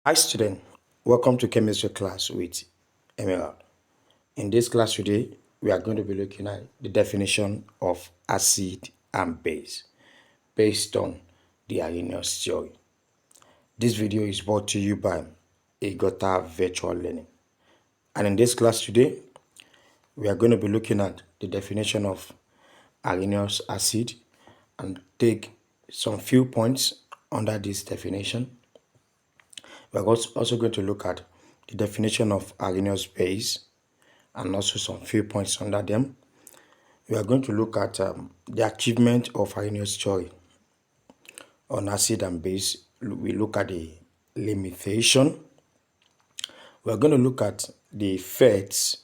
Hi student, welcome to chemistry class with Emerald. In this class today, we are going to be looking at the definition of acid and base based on the Arrhenius theory. This video is brought to you by Agota Virtual Learning. And in this class today, we are going to be looking at the definition of Arrhenius acid and take some few points under this definition. We are also going to look at the definition of Arrhenius base and also some few points under them. We are going to look at the achievement of Arrhenius theory on acid and base. We look at the limitation. We are going to look at the effects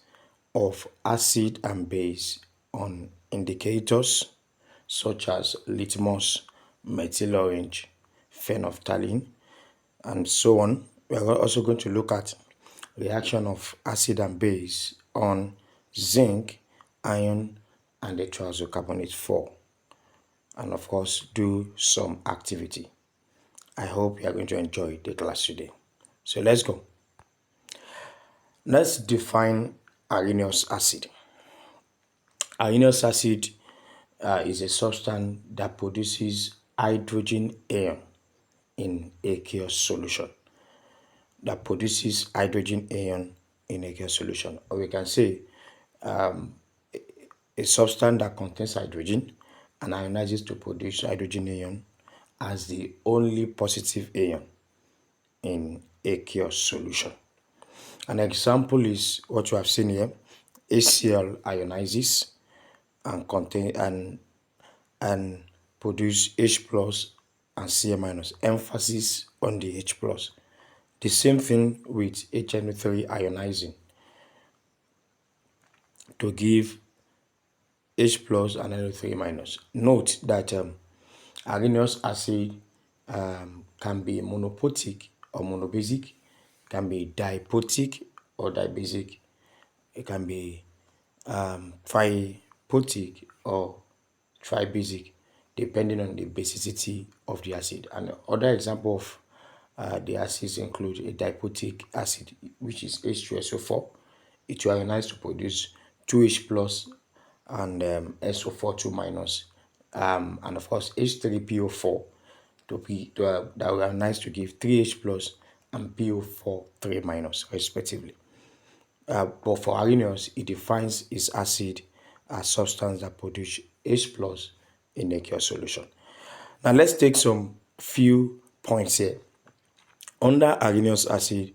of acid and base on indicators such as litmus, methyl orange, phenolphthalein, and so on. We are also going to look at reaction of acid and base on zinc, iron, and the triazocarbonate 4. And of course, do some activity. I hope you are going to enjoy the class today. So let's go. Let's define Arrhenius acid. Arrhenius acid is a substance that produces hydrogen ion in aqueous solution. Or we can say a substance that contains hydrogen and ionizes to produce hydrogen ion as the only positive ion in aqueous solution. An example is what you have seen here. HCl ionizes and produce H plus and Cl minus. Emphasis on the H plus. The same thing with HNO3 ionizing to give H plus and NO3 minus. Note that Arrhenius acid can be monopotic or monobasic, can be dipotic or dibasic, it can be tripotic or tribasic, depending on the basicity of the acid. And other example of the acids include a dipotic acid, which is H2SO4. It will ionize to produce 2H plus and SO4 2 minus, and of course H3PO4 that will ionize to give 3H plus and PO4 3 minus respectively. But for Arrhenius, it defines its acid as substance that produce H plus in aqueous solution. Now let's take some few points here. Under Arrhenius acid,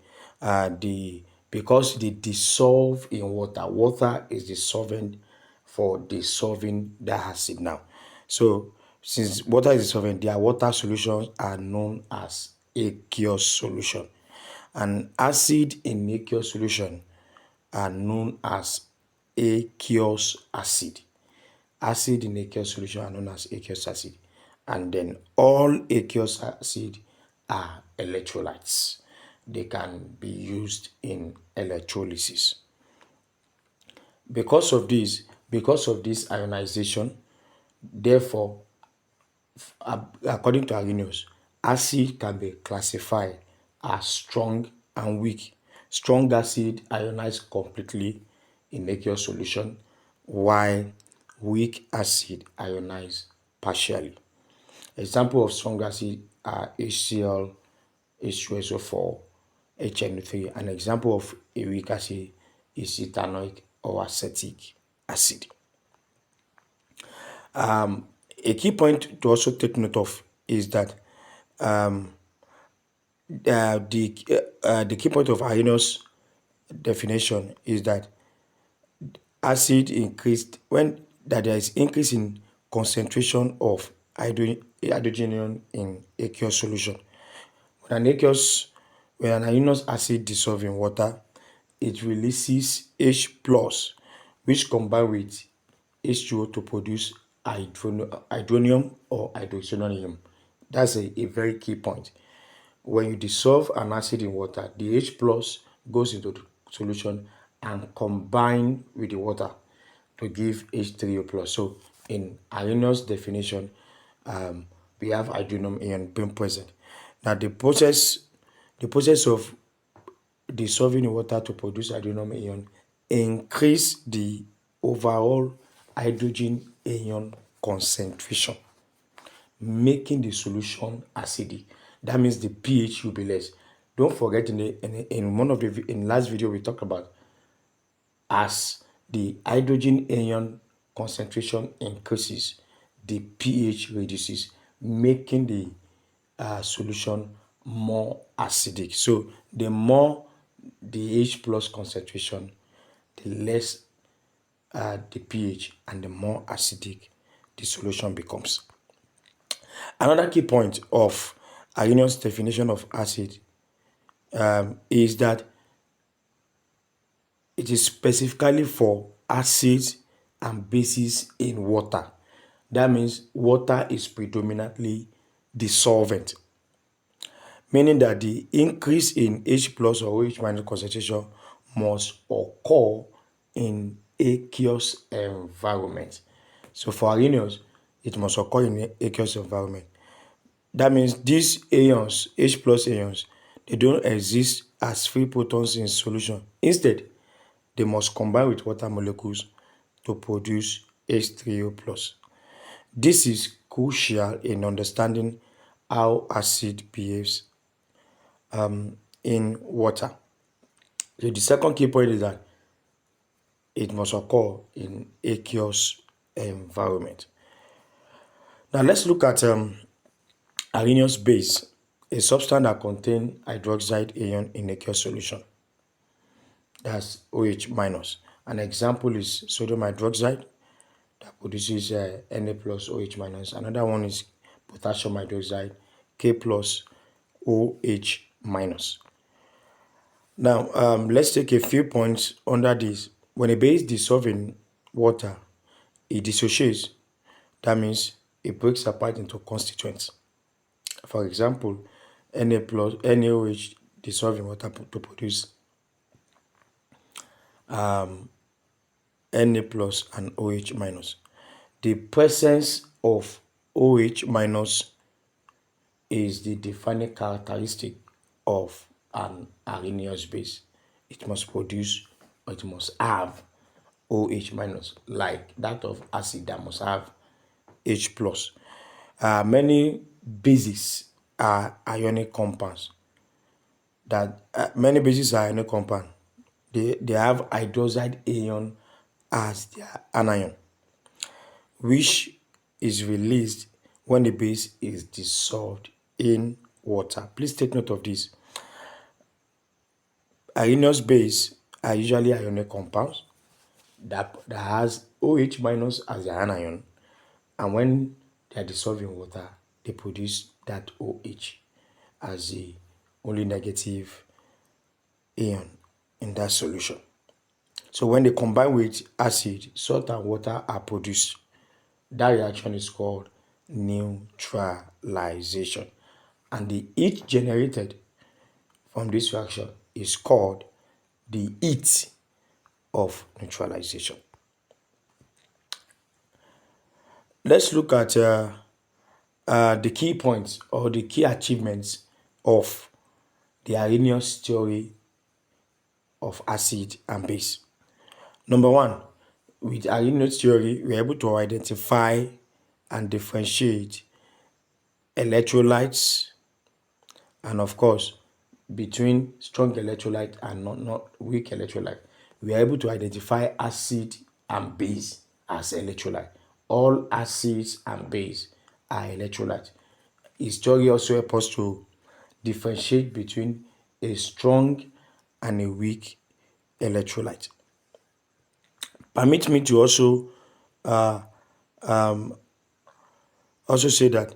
because they dissolve in water, water is the solvent for dissolving the acid now. So since water is dissolvent, their water solutions are known as aqueous solution. And acid in aqueous solution are known as aqueous acid. Acid in aqueous solution are known as aqueous acid. And then all aqueous acid are electrolytes. They can be used in electrolysis. Because of this ionization, therefore, according to Arrhenius, acid can be classified as strong and weak. Strong acid ionize completely in aqueous solution, while weak acid ionize partially. Example of strong acid are HCl, H2SO4, HNO3. An example of a weak acid is ethanoic or acetic acid. A key point to also take note of is that the key point of Arrhenius definition is that acid increased when that there is increase in concentration of hydrogen ion in aqueous solution. When an Arrhenius acid dissolves in water, it releases H plus, which combine with H2O to produce hydronium or hydroxyonium. That's a very key point. When you dissolve an acid in water, the H plus goes into the solution and combine with the water to give H3O plus. So in Arrhenius definition, we have hydronium ion being present. Now the process The process of dissolving in water to produce hydrogen ion increase the overall hydrogen ion concentration, making the solution acidic. That means the pH will be less. Don't forget in one of the in last video we talked about, as the hydrogen ion concentration increases, the pH reduces, making the solution more acidic. So the more the H plus concentration, the less the pH and the more acidic the solution becomes. Another key point of Arrhenius' definition of acid is that it is specifically for acids and bases in water. That means water is predominantly the solvent, meaning that the increase in H plus or OH minus concentration must occur in aqueous environment. So for Arrhenius, it must occur in aqueous environment. That means these ions, H plus ions, they don't exist as free protons in solution. Instead, they must combine with water molecules to produce H3O plus. This is crucial in understanding how acid behaves in water. So the second key point is that it must occur in aqueous environment. Now let's look at Arrhenius base, a substance that contains hydroxide ion in aqueous solution. That's OH minus. An example is sodium hydroxide that produces Na plus OH minus. Another one is potassium hydroxide, K plus OH minus. Now, let's take a few points under this. When a base dissolves in water, it dissociates. That means it breaks apart into constituents. For example, Na plus NaOH dissolve in water to produce Na plus and OH minus. The presence of OH minus is the defining characteristic of an Arrhenius base. It must produce, or it must have OH minus, like that of acid that must have H plus. Many bases are ionic compounds. Many bases are ionic compound. They have hydroxide ion as their anion, which is released when the base is dissolved in water. Please take note of this. Arrhenius base are usually ionic compounds that has OH minus as their anion, and when they are dissolved in water, they produce that OH as the only negative ion in that solution. So when they combine with acid, salt and water are produced. That reaction is called neutralization. And the heat generated from this reaction is called the heat of neutralization. Let's look at the key points or the key achievements of the Arrhenius theory of acid and base. Number one, with Arrhenius theory, we're able to identify and differentiate electrolytes, and of course, between strong electrolyte and not weak electrolyte. We are able to identify acid and base as electrolyte. All acids and base are electrolyte. His theory also helps us to differentiate between a strong and a weak electrolyte. Permit me to also say that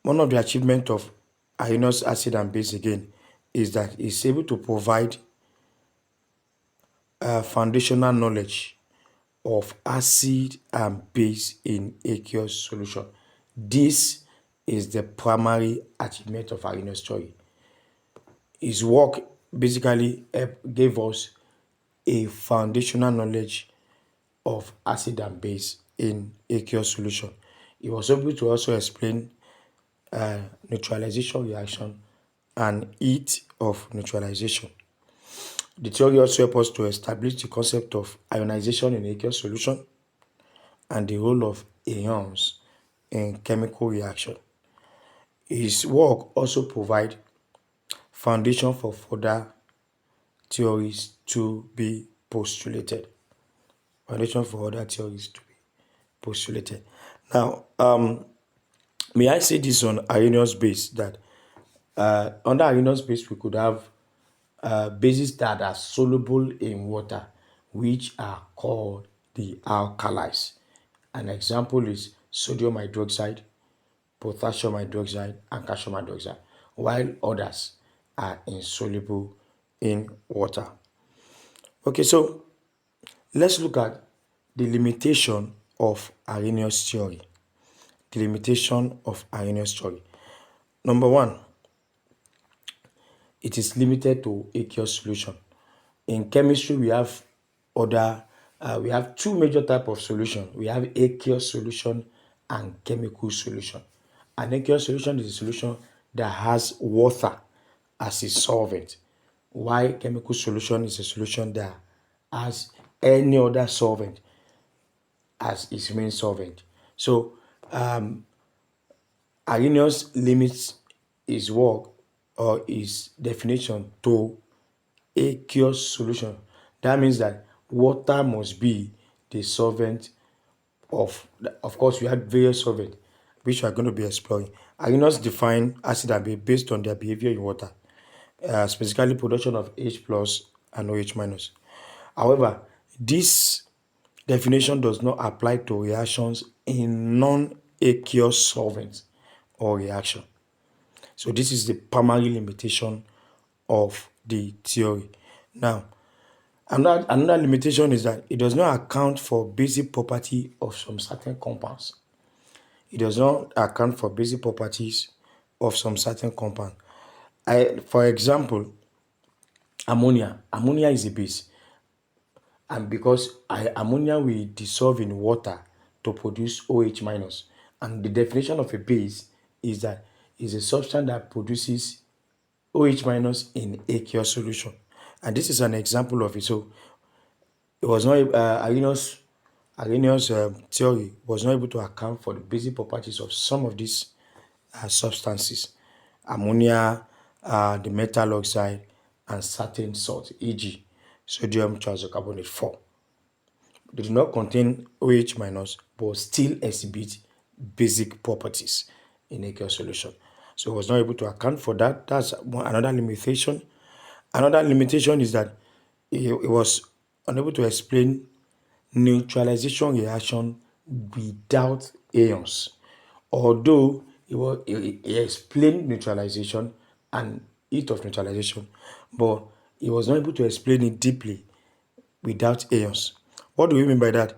one of the achievements of Arrhenius acid and base again is that it's able to provide foundational knowledge of acid and base in aqueous solution. This is the primary achievement of Arrhenius theory. His work basically gave us a foundational knowledge of acid and base in aqueous solution. He was able to also explain neutralization reaction, and heat of neutralization. The theory also helps us to establish the concept of ionization in aqueous solution and the role of ions in chemical reaction. His work also provides foundation for further theories to be postulated. Foundation for other theories to be postulated. Now, may I say this on Arrhenius base that under Arrhenius base we could have bases that are soluble in water, which are called the alkalis. An example is sodium hydroxide, potassium hydroxide, and calcium hydroxide, while others are insoluble in water. Okay, so let's look at the limitation of Arrhenius theory. The limitation of Arrhenius theory. Number one, it is limited to aqueous solution. In chemistry, we have two major type of solution. We have aqueous solution and chemical solution. An aqueous solution is a solution that has water as its solvent, while chemical solution is a solution that has any other solvent as its main solvent. So Arrhenius limits his work or his definition to aqueous solution. That means that water must be the solvent of course we had various solvents which we are going to be exploring. Arrhenius define acid and base based on their behavior in water, specifically production of H plus and OH minus. However, this definition does not apply to reactions in non-aqueous solvents or reaction. So this is the primary limitation of the theory. Now, another limitation is that it does not account for basic property of some certain compounds. It does not account for basic properties of some certain compound. For example, ammonia. Ammonia is a base, and because ammonia will dissolve in water to produce OH minus, and the definition of a base is that is a substance that produces OH minus in aqueous solution, and this is an example of it. So it was not Arrhenius theory was not able to account for the basic properties of some of these substances, ammonia, the metal oxide, and certain salts, e.g., sodium triisocarbonate 4. They do not contain OH minus but still exhibit basic properties in aqueous solution. So it was not able to account for that. That's another limitation. Another limitation is that it was unable to explain neutralization reaction without ions. Although he explained neutralization and heat of neutralization, but he was not able to explain it deeply without ions. What do we mean by that?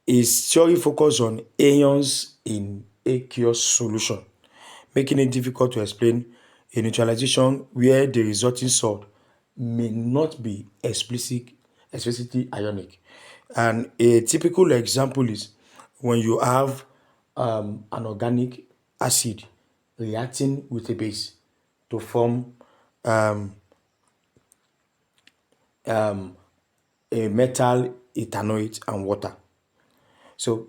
His theory focused on ions in aqueous solution, making it difficult to explain a neutralization where the resulting salt may not be explicitly ionic. And a typical example is when you have an organic acid reacting with a base to form a metal ethanoate and water. So,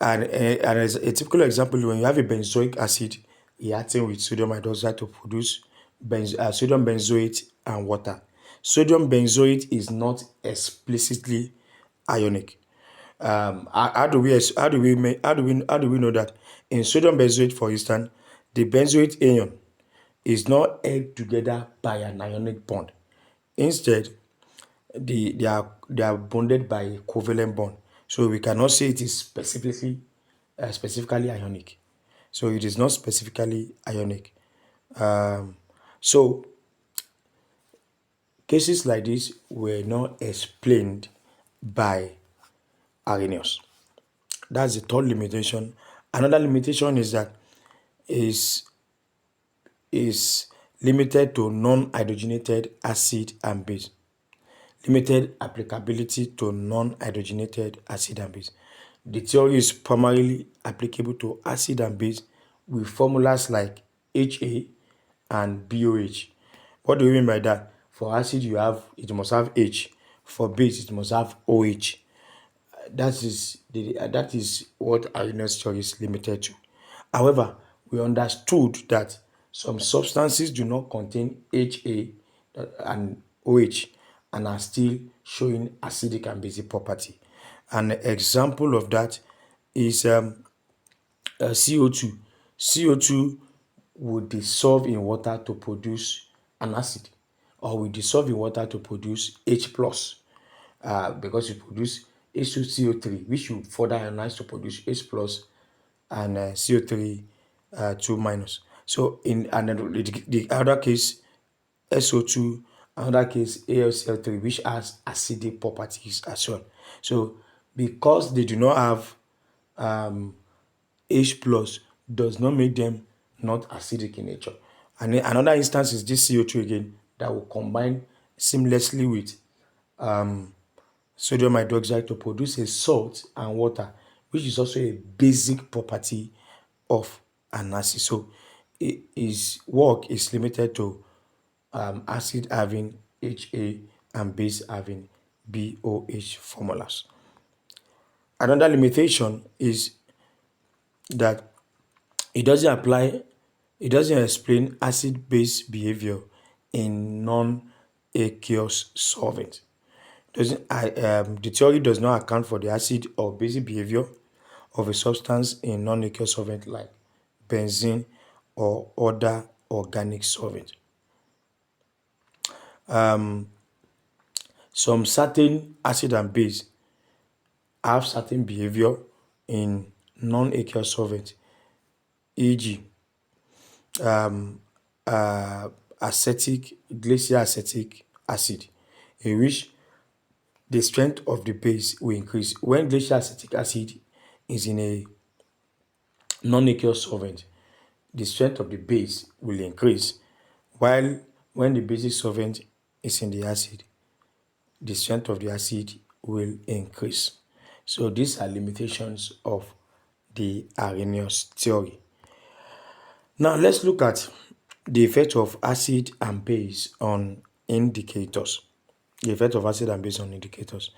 and as a typical example, when you have a benzoic acid reacting with sodium hydroxide to produce sodium benzoate and water. Sodium benzoate is not explicitly ionic. How do we know that? In sodium benzoate, for instance, the benzoate ion is not held together by an ionic bond. Instead, they are bonded by a covalent bond. So we cannot say it is specifically ionic. So it is not specifically ionic. So cases like this were not explained by Arrhenius. That's the third limitation. Another limitation is that is limited to non-hydrogenated acid and base. Limited applicability to non-hydrogenated acid and base. The theory is primarily applicable to acid and base with formulas like HA and BOH. What do we mean by that? For acid, it must have H. For base, it must have OH. That is what Arrhenius theory is limited to. However, we understood that some substances do not contain HA and OH and are still showing acidic and basic property. An example of that is CO2. CO2 would dissolve in water to produce an acid, or will dissolve in water to produce H plus, because it produce H2CO3, which will further ionize to produce H plus and CO3 2 minus. So the other case SO2, another case AlCl3, which has acidic properties as well. So because they do not have H plus does not make them not acidic in nature. And then another instance is this CO2 again that will combine seamlessly with sodium hydroxide to produce a salt and water, which is also a basic property of an acid. So his work is limited to acid having HA and base having BOH formulas. Another limitation is that it doesn't explain acid base behavior in non-aqueous solvent. The theory does not account for the acid or basic behavior of a substance in non-aqueous solvent like benzene or other organic solvent. Some certain acid and base have certain behavior in non-aqueous solvent, e.g., glacial acetic acid, in which the strength of the base will increase. When glacial acetic acid is in a non-aqueous solvent, the strength of the base will increase, while when the basic solvent is in the acid, the strength of the acid will increase. So these are limitations of the Arrhenius theory. Now let's look at the effect of acid and base on indicators. The effect of acid and base on indicators.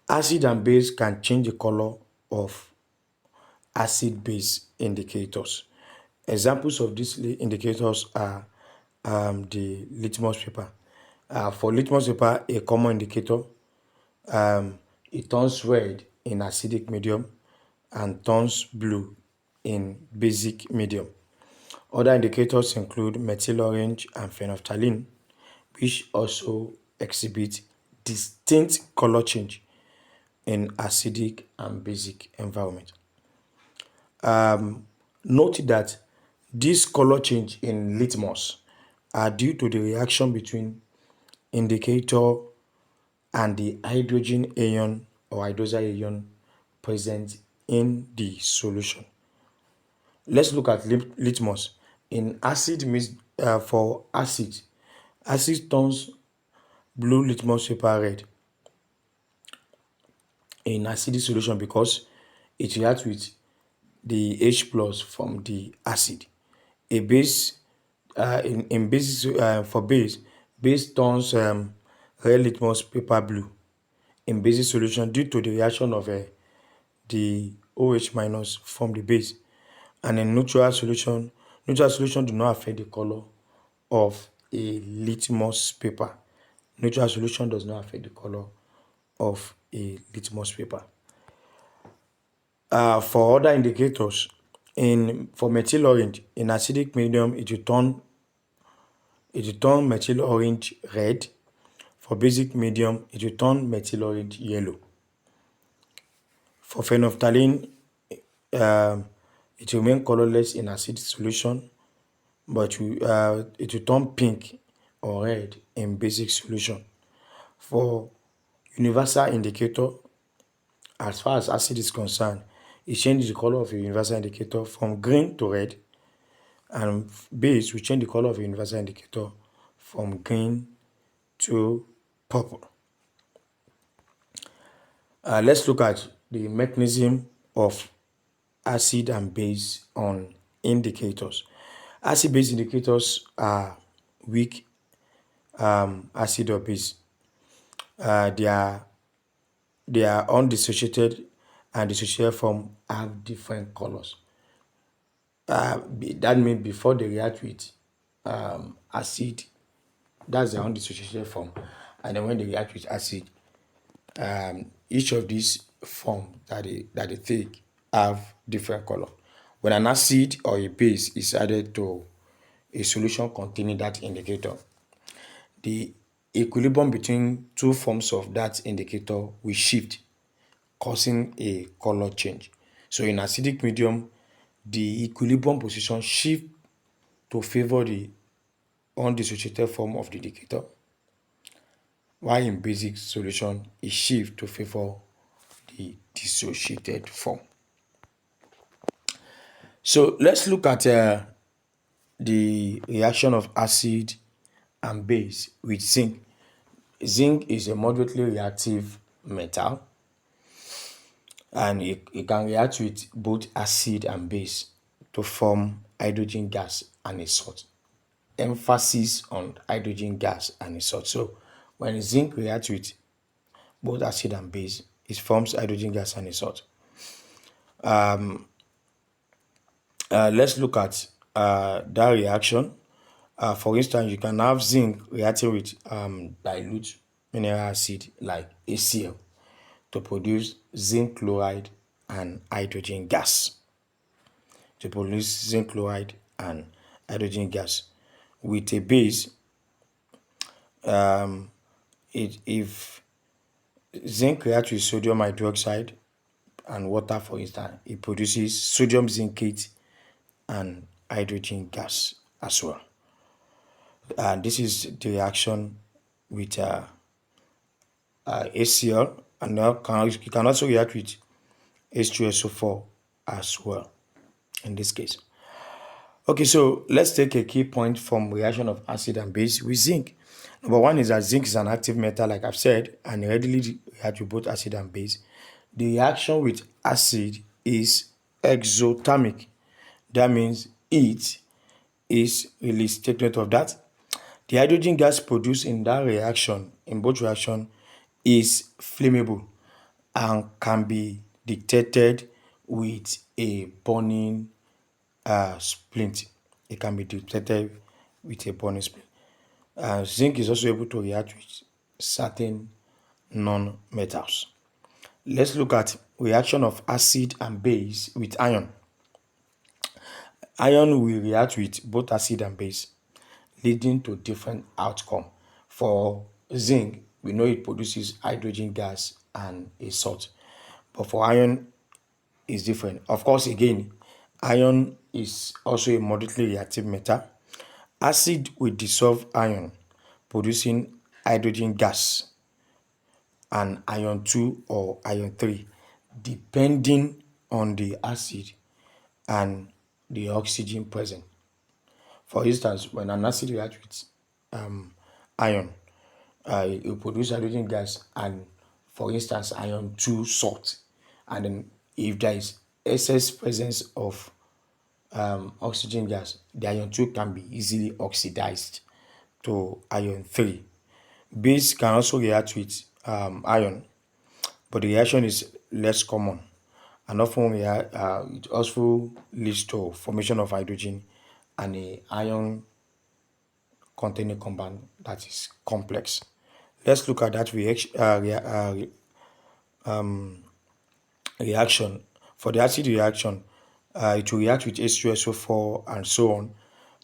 Acid and base can change the color of acid-base indicators. Examples of these indicators are the litmus paper. For litmus paper, a common indicator, it turns red in acidic medium and turns blue in basic medium. Other indicators include methyl orange and phenolphthalein, which also exhibit distinct color change in acidic and basic environment. Note that this color change in litmus are due to the reaction between indicator and the hydrogen ion or hydroxide ion present in the solution. Let's look at litmus. In acid, for acid turns blue litmus paper red in acidic solution because it reacts with the H plus from the acid. A base in basis for base turns red litmus paper blue in basic solution due to the reaction of the OH minus from the base. And in neutral solution do not affect the color of a litmus paper. Neutral solution does not affect the color of a litmus paper. For other indicators, for methyl orange in acidic medium, it will turn methyl orange red. For basic medium, it will turn methyl orange yellow. For phenolphthalein, it will remain colorless in acidic solution, but it will turn pink or red in basic solution. For universal indicator, as far as acid is concerned, it changes the color of a universal indicator from green to red, and base will change the color of a universal indicator from green to purple. Let's look at the mechanism of acid and base on indicators. Acid-base indicators are weak acid or base. They are undissociated and dissociated form have different colors. That means before they react with acid, that's the undissociated form, and then when they react with acid, each of these form that they take have different color. When an acid or a base is added to a solution containing that indicator, the equilibrium between two forms of that indicator will shift, causing a color change. So in acidic medium, the equilibrium position shift to favor the undissociated form of the indicator, while in basic solution, it shift to favor the dissociated form. So let's look at the reaction of acid and base with zinc. Zinc is a moderately reactive metal, and it can react with both acid and base to form hydrogen gas and a salt. Emphasis on hydrogen gas and a salt. So when zinc reacts with both acid and base, it forms hydrogen gas and a salt. Let's look at that reaction. For instance, you can have zinc reacting with dilute mineral acid like HCl to produce zinc chloride and hydrogen gas. With a base, if zinc reacts with sodium hydroxide and water, for instance, it produces sodium zincate and hydrogen gas as well. And this is the reaction with HCl, and now you can also react with H2SO4 as well in this case. Okay, so let's take a key point from reaction of acid and base with zinc. Number one is that zinc is an active metal, like I've said, and readily reacts with both acid and base. The reaction with acid is exothermic. That means heat is released. Take note of that. The hydrogen gas produced in that reaction, in both reactions, is flammable and can be detected with a burning splint. It can be detected with a burning splint. Zinc is also able to react with certain non-metals. Let's look at reaction of acid and base with iron. Iron will react with both acid and base, leading to different outcome. For zinc, we know it produces hydrogen gas and a salt, but for iron, it's different. Of course, again, iron is also a moderately reactive metal. Acid will dissolve iron, producing hydrogen gas and iron 2 or iron 3, depending on the acid and the oxygen present. For instance, when an acid reacts with iron, it will produce hydrogen gas and, for instance, iron 2 salt. And then if there is excess presence of oxygen gas, the iron 2 can be easily oxidized to iron 3. Base can also react with iron, but the reaction is less common, and often it also leads to formation of hydrogen and a ion containing compound that is complex. Let's look at that reaction. For the acid reaction, it will react with H2SO4 and so on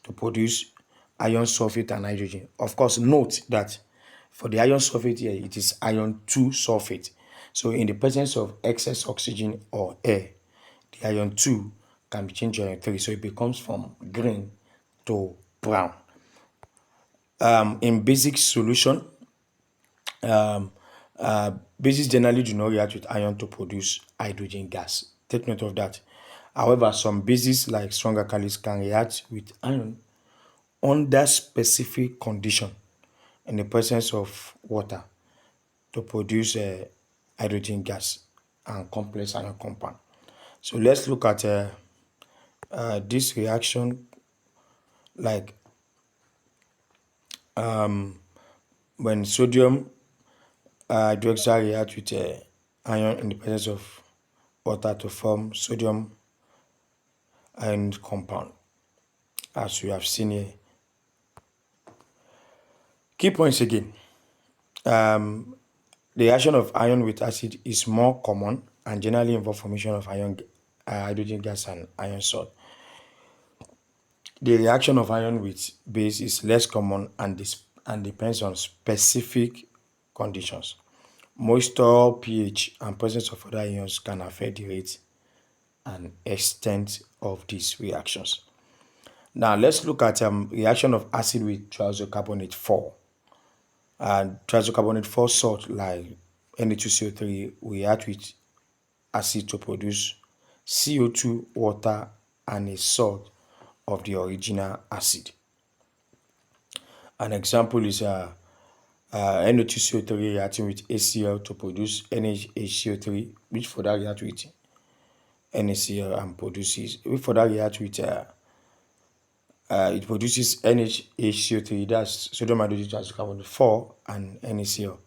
to produce iron sulfate and hydrogen. Of course, note that for the iron sulfate here, it is iron 2 sulfate. So in the presence of excess oxygen or air, the iron 2 can be changed to iron 3. So it becomes from green to brown. In basic solution, bases generally do not react with iron to produce hydrogen gas. Take note of that. However, some bases like strong alkalis can react with iron under specific condition in the presence of water to produce hydrogen gas and complex ion compound. So let's look at this reaction, like when sodium hydroxide reacts with iron in the presence of water to form sodium ion compound, as we have seen here. Key points again. The reaction of iron with acid is more common and generally involve formation of iron, hydrogen gas and iron salt. The reaction of iron with base is less common and depends on specific conditions. Moisture, pH, and presence of other ions can affect the rate and extent of these reactions. Now let's look at reaction of acid with triazocarbonate 4. Triazocarbonate 4 salt like Na2CO3 react with acid to produce CO2, water, and a salt of the original acid. An example is NO2CO3 reacting with HCl to produce NaHCO3, which further react with NaCl and produces, which further react with it produces NaHCO3, that's sodium hydrogen triazocarbonate 4 and NaCl.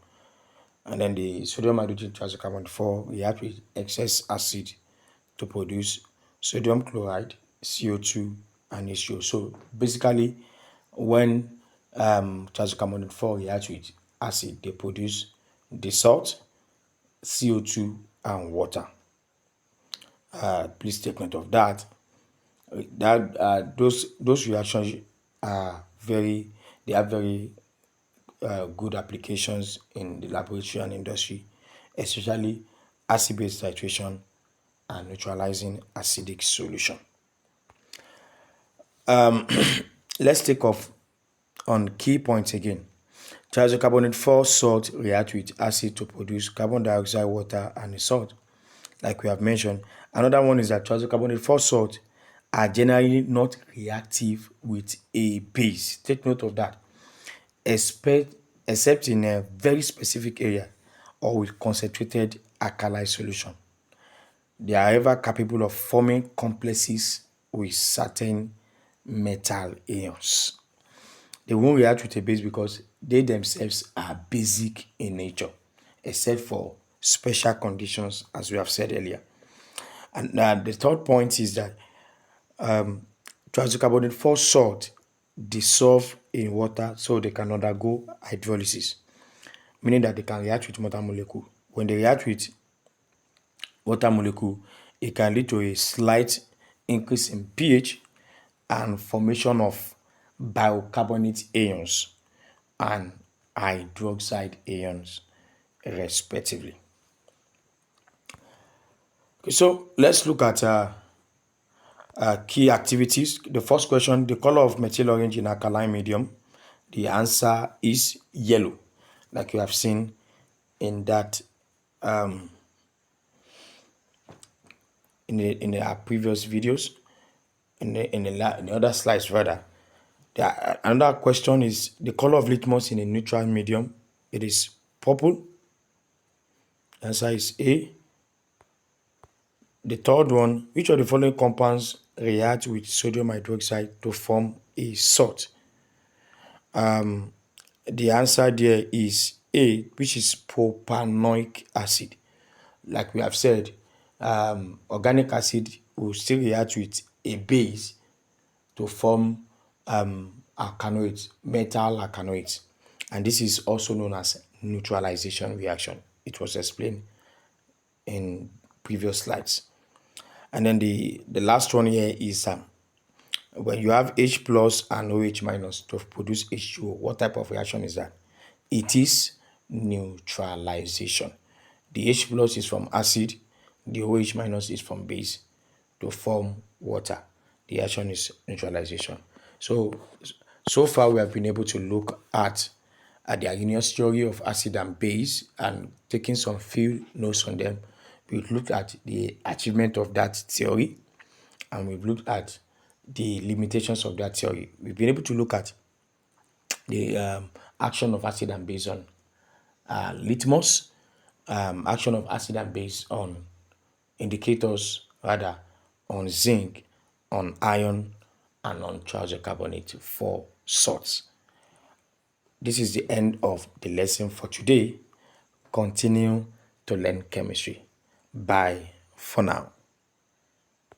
And then the sodium hydrogen triazocarbonate 4 react with excess acid to produce sodium chloride, CO2, and H2O. So basically, when triazocarbonate 4 reacts with acid, they produce the salt, CO2, and water. Please take note of that. Those reactions are very good applications in the laboratory and industry, especially acid-base titration and neutralizing acidic solution. Let's take off on key points again. Triazocarbonate 4 salt react with acid to produce carbon dioxide, water, and a salt, like we have mentioned. Another one is that triazocarbonate 4 salt are generally not reactive with a base. Take note of that. Except in a very specific area or with concentrated alkali solution. They are ever capable of forming complexes with certain metal ions. They won't react with a base because they themselves are basic in nature, except for special conditions, as we have said earlier. And the third point is that triazocarbonate 4 salt dissolve in water so they can undergo hydrolysis, meaning that they can react with water molecule. When they react with water molecule, it can lead to a slight increase in pH and formation of bicarbonate ions and hydroxide ions, respectively. Okay, so let's look at key activities. The first question, the color of methyl orange in alkaline medium. The answer is yellow, like you have seen in that in our previous videos, in the other slides rather. Another question is the color of litmus in a neutral medium. It is purple. The answer is A. The third one, which of the following compounds react with sodium hydroxide to form a salt? The answer there is A, which is propanoic acid. Like we have said, organic acid will still react with a base to form alkanoids, metal alkanoids. And this is also known as neutralization reaction. It was explained in previous slides. And then the last one here is when you have H plus and OH minus to produce H2O, what type of reaction is that? It is neutralization. The H plus is from acid, the OH minus is from base to form water. The reaction is neutralization. So far we have been able to look at the Arrhenius theory of acid and base and taking some few notes on them. We've looked at the achievement of that theory and we've looked at the limitations of that theory. We've been able to look at the action of acid and base on litmus, action of acid and base on indicators, rather on zinc, on iron and on carbonate for salts. This is the end of the lesson for today. Continue to learn chemistry. Bye for now.